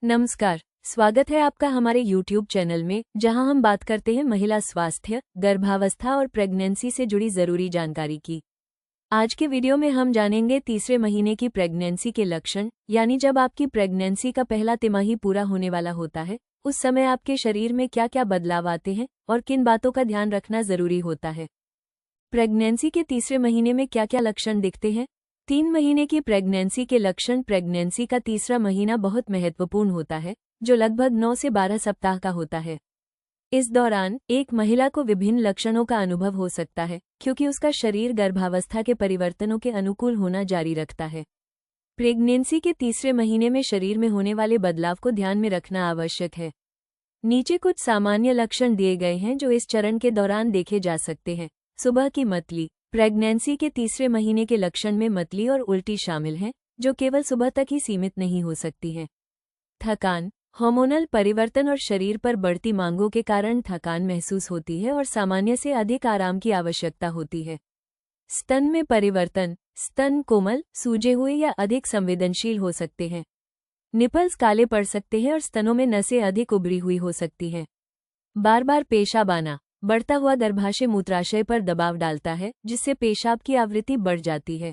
नमस्कार। स्वागत है आपका हमारे YouTube चैनल में, जहां हम बात करते हैं महिला स्वास्थ्य, गर्भावस्था और प्रेगनेंसी से जुड़ी जरूरी जानकारी की। आज के वीडियो में हम जानेंगे तीसरे महीने की प्रेगनेंसी के लक्षण, यानी जब आपकी प्रेगनेंसी का पहला तिमाही पूरा होने वाला होता है, उस समय आपके शरीर में क्या क्या बदलाव आते हैं और किन बातों का ध्यान रखना जरूरी होता है। प्रेगनेंसी के तीसरे महीने में क्या क्या लक्षण दिखते हैं? 3 महीने की प्रेगनेंसी के लक्षण। प्रेगनेंसी का तीसरा महीना बहुत महत्वपूर्ण होता है, जो लगभग 9 से 12 सप्ताह का होता है। इस दौरान एक महिला को विभिन्न लक्षणों का अनुभव हो सकता है, क्योंकि उसका शरीर गर्भावस्था के परिवर्तनों के अनुकूल होना जारी रखता है। प्रेगनेंसी के तीसरे महीने में शरीर में होने वाले बदलाव को ध्यान में रखना आवश्यक है। नीचे कुछ सामान्य लक्षण दिए गए हैं जो इस चरण के दौरान देखे जा सकते हैं। सुबह की मतली। प्रेगनेंसी के तीसरे महीने के लक्षण में मतली और उल्टी शामिल हैं, जो केवल सुबह तक ही सीमित नहीं हो सकती हैं। थकान। हार्मोनल परिवर्तन और शरीर पर बढ़ती मांगों के कारण थकान महसूस होती है और सामान्य से अधिक आराम की आवश्यकता होती है। स्तन में परिवर्तन। स्तन कोमल, सूजे हुए या अधिक संवेदनशील हो सकते हैं। निपल्स काले पड़ सकते हैं और स्तनों में नसें अधिक उभरी हुई हो सकती हैं। बार बार पेशाब आना। बढ़ता हुआ गर्भाशय मूत्राशय पर दबाव डालता है, जिससे पेशाब की आवृत्ति बढ़ जाती है।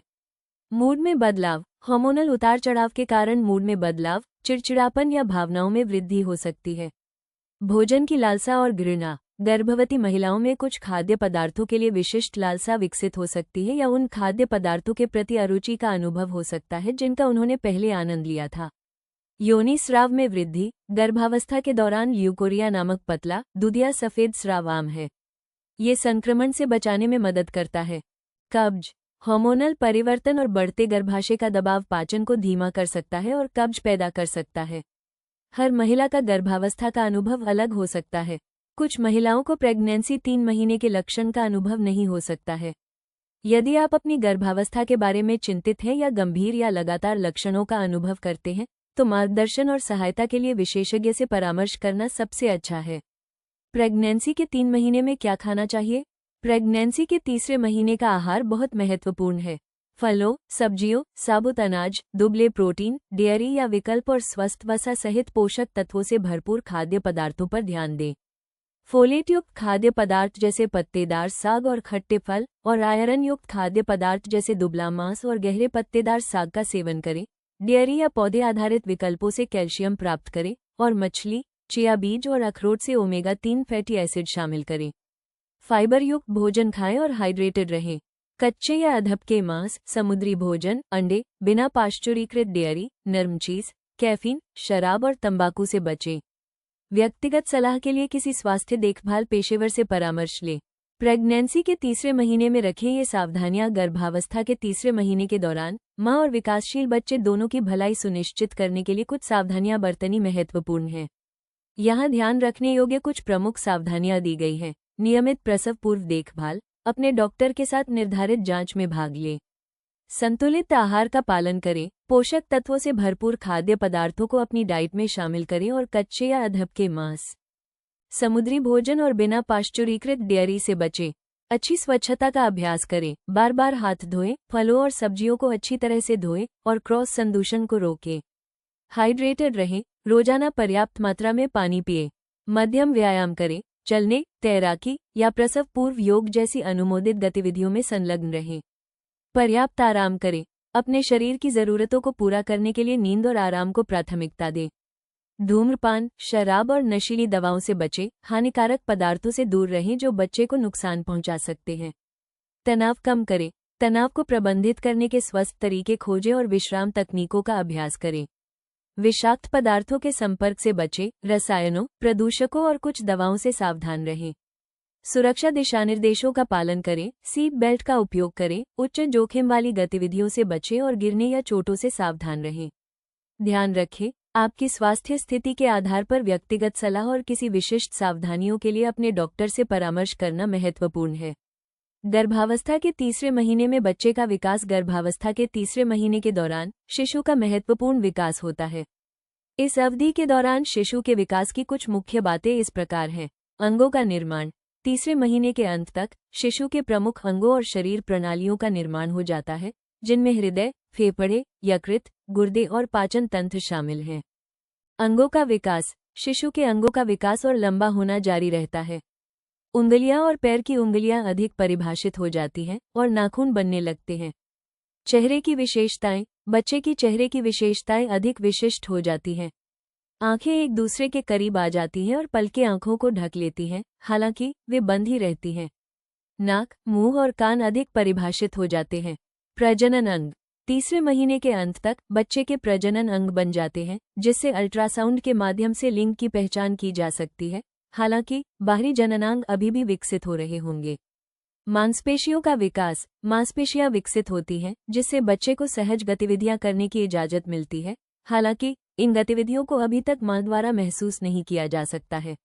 मूड में बदलाव। हार्मोनल उतार चढ़ाव के कारण मूड में बदलाव, चिड़चिड़ापन या भावनाओं में वृद्धि हो सकती है। भोजन की लालसा और घृणा। गर्भवती महिलाओं में कुछ खाद्य पदार्थों के लिए विशिष्ट लालसा विकसित हो सकती है या उन खाद्य पदार्थों के प्रति अरुचि का अनुभव हो सकता है जिनका उन्होंने पहले आनंद लिया था। योनि स्राव में वृद्धि। गर्भावस्था के दौरान ल्यूकोरिया नामक पतला, दूधिया सफेद स्राव आम है। ये संक्रमण से बचाने में मदद करता है। कब्ज। हार्मोनल परिवर्तन और बढ़ते गर्भाशय का दबाव पाचन को धीमा कर सकता है और कब्ज पैदा कर सकता है। हर महिला का गर्भावस्था का अनुभव अलग हो सकता है। कुछ महिलाओं को प्रेगनेंसी 3 महीने के लक्षण का अनुभव नहीं हो सकता है। यदि आप अपनी गर्भावस्था के बारे में चिंतित हैं या गंभीर या लगातार लक्षणों का अनुभव करते हैं, तो मार्गदर्शन और सहायता के लिए विशेषज्ञ से परामर्श करना सबसे अच्छा है। प्रेगनेंसी के 3 महीने में क्या खाना चाहिए? प्रेगनेंसी के तीसरे महीने का आहार बहुत महत्वपूर्ण है। फलों, सब्जियों, साबुत अनाज, दुबले प्रोटीन, डेयरी या विकल्प और स्वस्थ वसा सहित पोषक तत्वों से भरपूर खाद्य पदार्थों पर ध्यान दें। फोलेट युक्त खाद्य पदार्थ जैसे पत्तेदार साग और खट्टे फल और आयरन युक्त खाद्य पदार्थ जैसे दुबला मांस और गहरे पत्तेदार साग का सेवन करें। डेयरी या पौधे आधारित विकल्पों से कैल्शियम प्राप्त करें और मछली, चिया बीज और अखरोट से ओमेगा 3 फैटी एसिड शामिल करें। फाइबर युक्त भोजन खाएं और हाइड्रेटेड रहें। कच्चे या अधपके मांस, समुद्री भोजन, अंडे, बिना पाश्चुरीकृत डेयरी, नरम चीज, कैफीन, शराब और तंबाकू से बचें। व्यक्तिगत सलाह के लिए किसी स्वास्थ्य देखभाल पेशेवर से परामर्श लें। प्रेगनेंसी के तीसरे महीने में रखें ये सावधानियां। गर्भावस्था के तीसरे महीने के दौरान मां और विकासशील बच्चे दोनों की भलाई सुनिश्चित करने के लिए कुछ सावधानियां बरतनी महत्वपूर्ण हैं। यहाँ ध्यान रखने योग्य कुछ प्रमुख सावधानियां दी गई हैं। नियमित प्रसव पूर्व देखभाल। अपने डॉक्टर के साथ निर्धारित जांच में भाग लें। संतुलित आहार का पालन करें। पोषक तत्वों से भरपूर खाद्य पदार्थों को अपनी डाइट में शामिल करें और कच्चे या अधपके मांस, समुद्री भोजन और बिना पाश्चुरीकृत डेयरी से बचें। अच्छी स्वच्छता का अभ्यास करें। बार बार हाथ धोएं, फलों और सब्जियों को अच्छी तरह से धोएं और क्रॉस संदूषण को रोकें। हाइड्रेटेड रहें। रोजाना पर्याप्त मात्रा में पानी पिएं। मध्यम व्यायाम करें। चलने, तैराकी या प्रसव पूर्व योग जैसी अनुमोदित गतिविधियों में संलग्न रहें। पर्याप्त आराम करें। अपने शरीर की जरूरतों को पूरा करने के लिए नींद और आराम को प्राथमिकता दें। धूम्रपान, शराब और नशीली दवाओं से बचें। हानिकारक पदार्थों से दूर रहें जो बच्चे को नुकसान पहुंचा सकते हैं। तनाव कम करें। तनाव को प्रबंधित करने के स्वस्थ तरीके खोजें और विश्राम तकनीकों का अभ्यास करें। विषाक्त पदार्थों के संपर्क से बचें। रसायनों, प्रदूषकों और कुछ दवाओं से सावधान रहें। सुरक्षा दिशानिर्देशों का पालन करें। सीट बेल्ट का उपयोग करें। उच्च जोखिम वाली गतिविधियों से बचें और गिरने या चोटों से सावधान रहें। ध्यान रखें, आपकी स्वास्थ्य स्थिति के आधार पर व्यक्तिगत सलाह और किसी विशिष्ट सावधानियों के लिए अपने डॉक्टर से परामर्श करना महत्वपूर्ण है। गर्भावस्था के तीसरे महीने में बच्चे का विकास। गर्भावस्था के तीसरे महीने के दौरान शिशु का महत्वपूर्ण विकास होता है। इस अवधि के दौरान शिशु के विकास की कुछ मुख्य बातें इस प्रकार हैं। अंगों का निर्माण। तीसरे महीने के अंत तक शिशु के प्रमुख अंगों और शरीर प्रणालियों का निर्माण हो जाता है, जिनमें हृदय, फेफड़े, यकृत, गुर्दे और पाचन तंत्र शामिल हैं। अंगों का विकास। शिशु के अंगों का विकास और लंबा होना जारी रहता है। उंगलियां और पैर की उंगलियां अधिक परिभाषित हो जाती हैं और नाखून बनने लगते हैं। चेहरे की विशेषताएं। बच्चे की चेहरे की विशेषताएं अधिक विशिष्ट हो जाती हैं। आंखें एक दूसरे के करीब आ जाती हैं और पलकें आंखों को ढक लेती हैं, हालांकि वे बंद ही रहती हैं। नाक, मुंह और कान अधिक परिभाषित हो जाते हैं। प्रजनन अंग। तीसरे महीने के अंत तक बच्चे के प्रजनन अंग बन जाते हैं, जिससे अल्ट्रासाउंड के माध्यम से लिंग की पहचान की जा सकती है, हालांकि बाहरी जननांग अभी भी विकसित हो रहे होंगे। मांसपेशियों का विकास। मांसपेशियां विकसित होती हैं, जिससे बच्चे को सहज गतिविधियां करने की इजाजत मिलती है, हालांकि इन गतिविधियों को अभी तक मां द्वारा महसूस नहीं किया जा सकता है।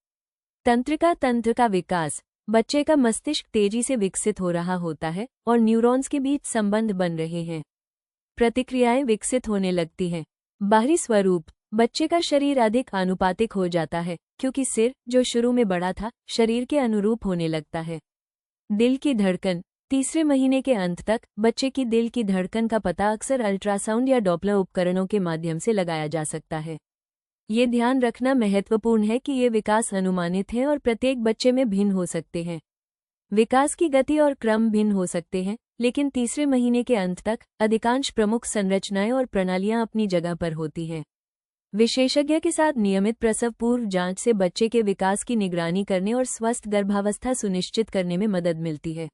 तंत्रिका तंत्र का विकास। बच्चे का मस्तिष्क तेजी से विकसित हो रहा होता है और न्यूरॉन्स के बीच संबंध बन रहे हैं। प्रतिक्रियाएं विकसित होने लगती हैं। बाहरी स्वरूप। बच्चे का शरीर अधिक आनुपातिक हो जाता है, क्योंकि सिर, जो शुरू में बड़ा था, शरीर के अनुरूप होने लगता है। दिल की धड़कन। तीसरे महीने के अंत तक बच्चे की दिल की धड़कन का पता अक्सर अल्ट्रासाउंड या डॉपलर उपकरणों के माध्यम से लगाया जा सकता है। ये ध्यान रखना महत्वपूर्ण है कि ये विकास अनुमानित है और प्रत्येक बच्चे में भिन्न हो सकते हैं। विकास की गति और क्रम भिन्न हो सकते हैं, लेकिन तीसरे महीने के अंत तक अधिकांश प्रमुख संरचनाएं और प्रणालियां अपनी जगह पर होती हैं। विशेषज्ञ के साथ नियमित प्रसव पूर्व जांच से बच्चे के विकास की निगरानी करने और स्वस्थ गर्भावस्था सुनिश्चित करने में मदद मिलती है।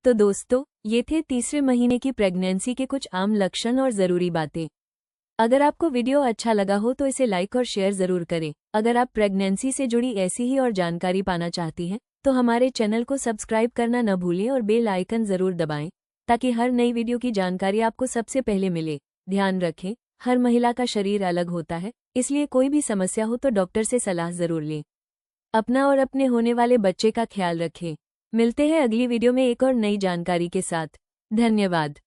तो दोस्तों, ये थे तीसरे महीने की प्रेगनेंसी के कुछ आम लक्षण और ज़रूरी बातें। अगर आपको वीडियो अच्छा लगा हो तो इसे लाइक और शेयर ज़रूर करें। अगर आप प्रेगनेंसी से जुड़ी ऐसी ही और जानकारी पाना चाहती हैं, तो हमारे चैनल को सब्सक्राइब करना न भूलें और बेल आइकन ज़रूर दबाएं, ताकि हर नई वीडियो की जानकारी आपको सबसे पहले मिले। ध्यान रखें, हर महिला का शरीर अलग होता है, इसलिए कोई भी समस्या हो तो डॉक्टर से सलाह ज़रूर लें। अपना और अपने होने वाले बच्चे का ख्याल रखें। मिलते हैं अगली वीडियो में एक और नई जानकारी के साथ। धन्यवाद।